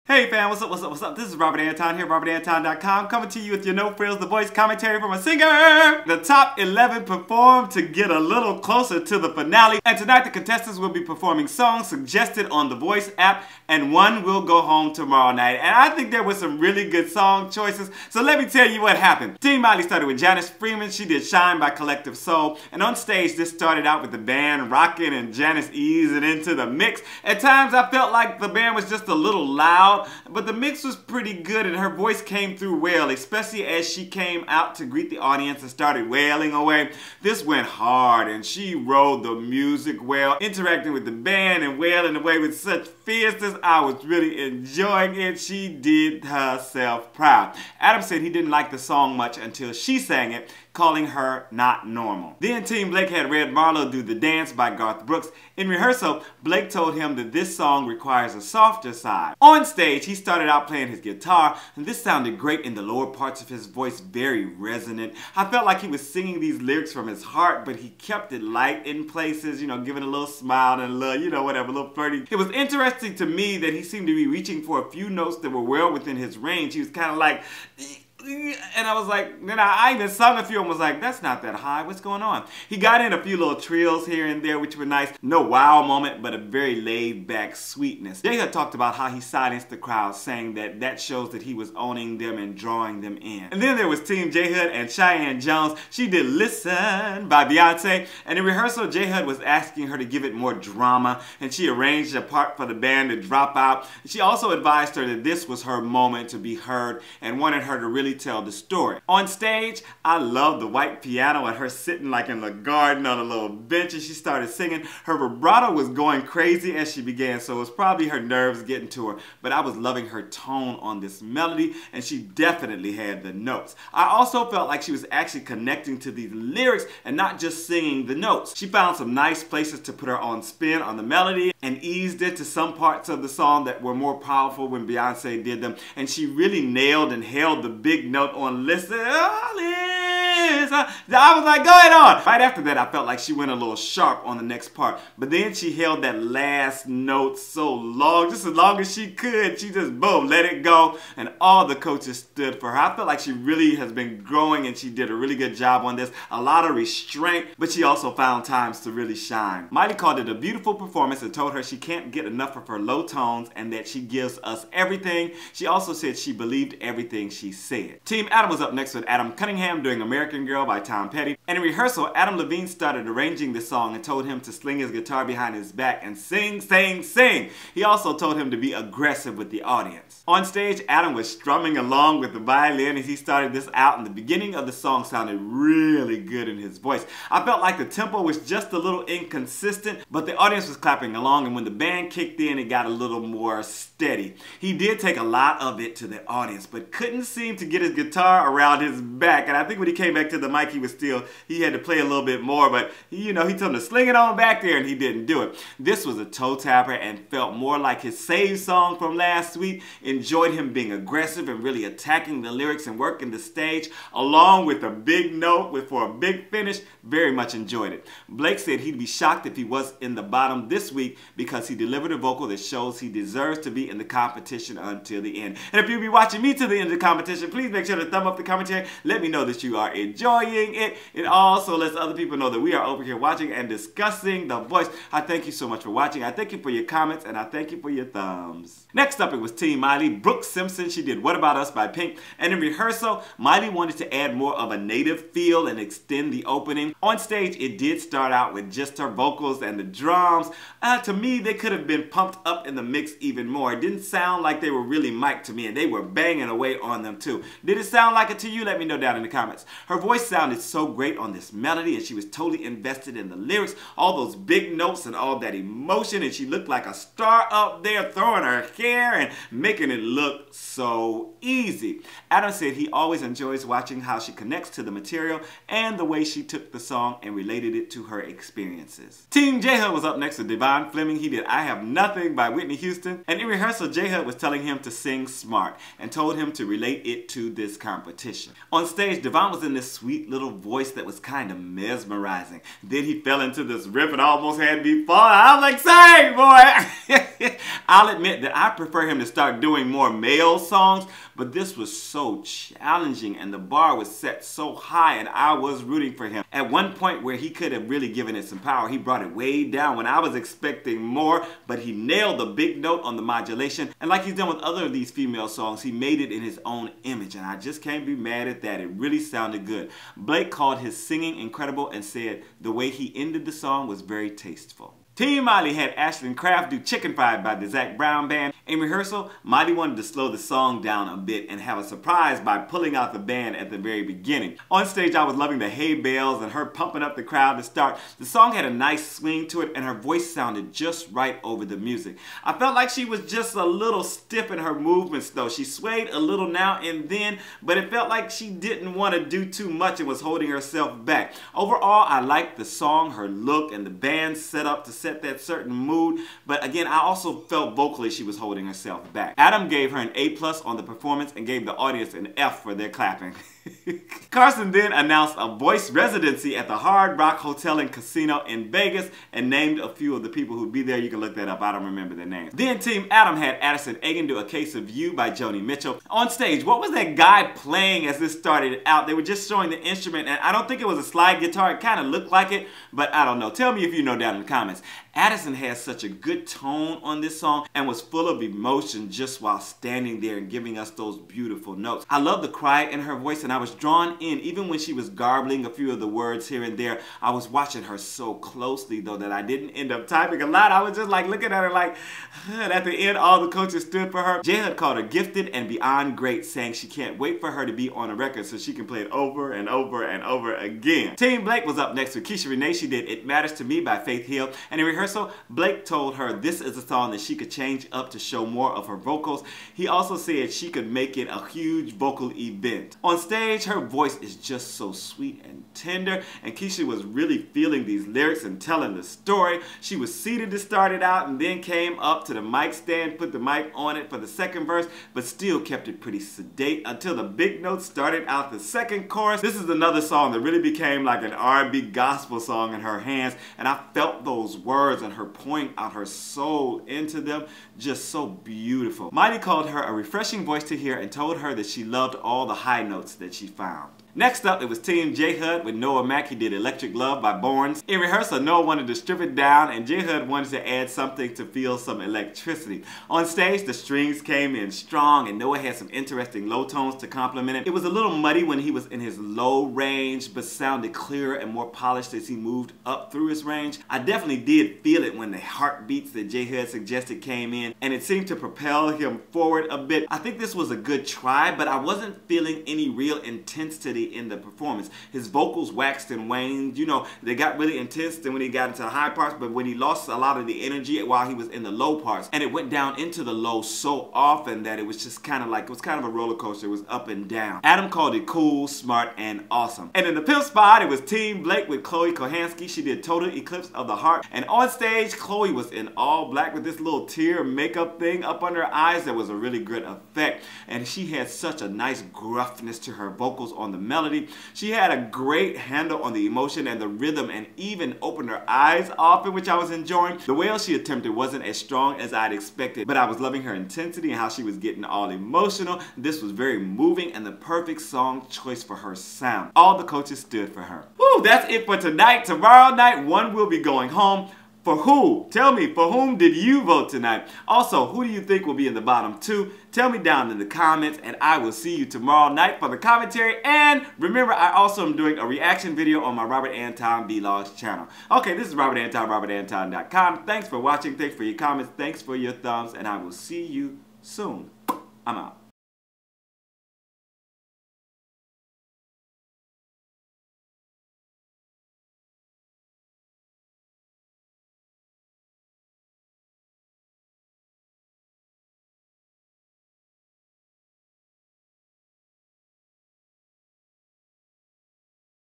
Hey fam, what's up? This is Robert Anton here, robertanton.com, coming to you with your No Frills, the voice commentary from a singer. The top 11 performed to get a little closer to the finale, and tonight the contestants will be performing songs suggested on the Voice app, and one will go home tomorrow night. And I think there were some really good song choices, so let me tell you what happened. TeamMiley started with Janice Freeman. She did Shine by Collective Soul, and on stage this started out with the band rocking and Janice easing into the mix. At times I felt like the band was just a little loud, but the mix was pretty good and her voice came through well, especially as she came out to greet the audience and started wailing away. This went hard and she rode the music well, interacting with the band and wailing away with such fierceness. I was really enjoying it. She did herself proud. Adam said he didn't like the song much until she sang it, calling her not normal. Then TeamBlake had read Marlow Do the Dance by Garth Brooks. In rehearsal, Blake told him that this song requires a softer side. On stage, he started out playing his guitar, and this sounded great in the lower parts of his voice, very resonant. I felt like he was singing these lyrics from his heart, but he kept it light in places, giving a little smile and a little, whatever, a little flirty. It was interesting to me that he seemed to be reaching for a few notes that were well within his range. He was kind of like, and I was like, then I even sung a few and was like, that's not that high, what's going on? He got in a few little trills here and there, which were nice. No wow moment, but a very laid back sweetness. TeamJHud talked about how he silenced the crowd, saying that that shows that he was owning them and drawing them in. And then there was TeamJHud and Shi'Ann Jones. She did Listen by Beyonce, and in rehearsal, JHud was asking her to give it more drama, and she arranged a part for the band to drop out. She also advised her that this was her moment to be heard and wanted her to really tell the story. On stage, I love the white piano and her sitting like in the garden on a little bench, and she started singing. Her vibrato was going crazy as she began, so it was probably her nerves getting to her, but I was loving her tone on this melody, and she definitely had the notes. I also felt like she was actually connecting to these lyrics and not just singing the notes. She found some nice places to put her own spin on the melody and eased it to some parts of the song that were more powerful when Beyonce did them, and she really nailed and held the big note on Listen. I was like, go ahead on. Right after that, I felt like she went a little sharp on the next part, but then she held that last note so long, just as long as she could. She just, boom, let it go, and all the coaches stood for her. I felt like she really has been growing, and she did a really good job on this. A lot of restraint, but she also found times to really shine. Miley called it a beautiful performance and told her she can't get enough of her low tones and that she gives us everything. She also said she believed everything she said. TeamAdam was up next with Adam Cunningham doing American Girl by Tom Petty. And in rehearsal, Adam Levine started arranging the song and told him to sling his guitar behind his back and sing, sing, sing. He also told him to be aggressive with the audience. On stage, Adam was strumming along with the violin as he started this out, and the beginning of the song sounded really good in his voice. I felt like the tempo was just a little inconsistent, but the audience was clapping along, and when the band kicked in, it got a little more steady. He did take a lot of it to the audience, but couldn't seem to get his guitar around his back, and I think when he came back to the mic, he had to play a little bit more, but he told him to sling it on back there, and he didn't do it. This was a toe tapper and felt more like his Save song from last week. Enjoyed him being aggressive and really attacking the lyrics and working the stage, along with a big note for a big finish. Very much enjoyed it. Blake said he'd be shocked if he was in the bottom this week because he delivered a vocal that shows he deserves to be in the competition until the end. And if you'll be watching me to the end of the competition, please make sure to thumb up the commentary. Let me know that you are enjoying it. It also lets other people know that we are over here watching and discussing The Voice. I thank you so much for watching. I thank you for your comments, and I thank you for your thumbs. Next up, it was TeamMiley. Brooke Simpson, she did What About Us by Pink. And in rehearsal, Miley wanted to add more of a native feel and extend the opening. On stage, it did start out with just her vocals and the drums. To me, they could have been pumped up in the mix even more. It didn't sound like they were really mic'd to me, and they were banging away on them too. Did it sound like it to you? Let me know down in the comments. Her voice sounded so great on this melody, and she was totally invested in the lyrics, all those big notes and all that emotion, and she looked like a star up there throwing her hair and making it look so easy. Adam said he always enjoys watching how she connects to the material and the way she took the song and related it to her experiences. TeamJHud was up next with Davon. Fleming, he did I Have Nothing by Whitney Houston, and in rehearsal, JHud was telling him to sing smart and told him to relate it to this competition. On stage, Davon was in this sweet little voice that was kind of mesmerizing. Then he fell into this riff and almost had me fall. I was like, sing, boy! I'll admit that I prefer him to start doing more male songs, but this was so challenging and the bar was set so high and I was rooting for him. At one point where he could have really given it some power, he brought it way down when I was expecting more, but he nailed the big note on the modulation, and like he's done with other of these female songs, he made it in his own image, and I just can't be mad at that. It really sounded good. Blake called his singing incredible and said the way he ended the song was very tasteful. TeamMiley had Ashland Craft do Chicken Fried by the Zac Brown Band. In rehearsal, Miley wanted to slow the song down a bit and have a surprise by pulling out the band at the very beginning. On stage, I was loving the hay bales and her pumping up the crowd to start. The song had a nice swing to it and her voice sounded just right over the music. I felt like she was just a little stiff in her movements though. She swayed a little now and then, but it felt like she didn't want to do too much and was holding herself back. Overall, I liked the song, her look, and the band set up to set that certain mood, but again, I also felt vocally she was holding herself back. Adam gave her an A+ on the performance and gave the audience an F for their clapping. Carson then announced a voice residency at the Hard Rock Hotel and Casino in Vegas and named a few of the people who'd be there. You can look that up. I don't remember their names. Then TeamAdam had Addison Egan do A Case of You by Joni Mitchell. On stage, what was that guy playing as this started out? They were just showing the instrument, and I don't think it was a slide guitar. It kind of looked like it, but I don't know. Tell me if you know down in the comments. Addison has such a good tone on this song and was full of emotion just while standing there and giving us those beautiful notes. I love the cry in her voice, and I was drawn in even when she was garbling a few of the words here and there. I was watching her so closely though that I didn't end up typing a lot. I was just like looking at her like, and at the end all the coaches stood for her. TeamJHud called her gifted and beyond great, saying she can't wait for her to be on a record so she can play it over and over and over again. TeamBlake was up next with Keisha Renee. She did It Matters to Me by Faith Hill, and in rehearsal, Blake told her this is a song that she could change up to show more of her vocals. He also said she could make it a huge vocal event. On stage, her voice is just so sweet and tender, and Keisha was really feeling these lyrics and telling the story. She was seated to start it out and then came up to the mic stand, put the mic on it for the second verse, but still kept it pretty sedate until the big notes started out the second chorus. This is another song that really became like an R&B gospel song in her hands, and I felt those words and her pouring out her soul into them, just so beautiful. Miley called her a refreshing voice to hear and told her that she loved all the high notes that she found. Next up, it was TeamJHud with Noah Mack. He did Electric Love by Borns. In rehearsal, Noah wanted to strip it down and JHud wanted to add something to feel some electricity. On stage, the strings came in strong and Noah had some interesting low tones to complement it. It was a little muddy when he was in his low range, but sounded clearer and more polished as he moved up through his range. I definitely did feel it when the heartbeats that JHud suggested came in, and it seemed to propel him forward a bit. I think this was a good try, but I wasn't feeling any real intensity in the performance. His vocals waxed and waned. You know, they got really intense then when he got into the high parts, but when he lost a lot of the energy while he was in the low parts, and it went down into the low so often that it was just kind of like, it was kind of a roller coaster. It was up and down. Adam called it cool, smart, and awesome. And in the pimp spot, it was TeamBlake with Chloe Kohansky. She did Total Eclipse of the Heart, and on stage, Chloe was in all black with this little tear makeup thing up under her eyes that was a really good effect, and she had such a nice gruffness to her vocals on the melody. She had a great handle on the emotion and the rhythm, and even opened her eyes often, which I was enjoying. The wail she attempted wasn't as strong as I'd expected, but I was loving her intensity and how she was getting all emotional. This was very moving and the perfect song choice for her sound. All the coaches stood for her. Woo, that's it for tonight. Tomorrow night, one will be going home. For who? Tell me, for whom did you vote tonight? Also, who do you think will be in the bottom two? Tell me down in the comments, and I will see you tomorrow night for the commentary. And remember, I also am doing a reaction video on my Robert Anton Vlogs channel. Okay, this is Robert Anton, robertanton.com. Thanks for watching, thanks for your comments, thanks for your thumbs, and I will see you soon. I'm out.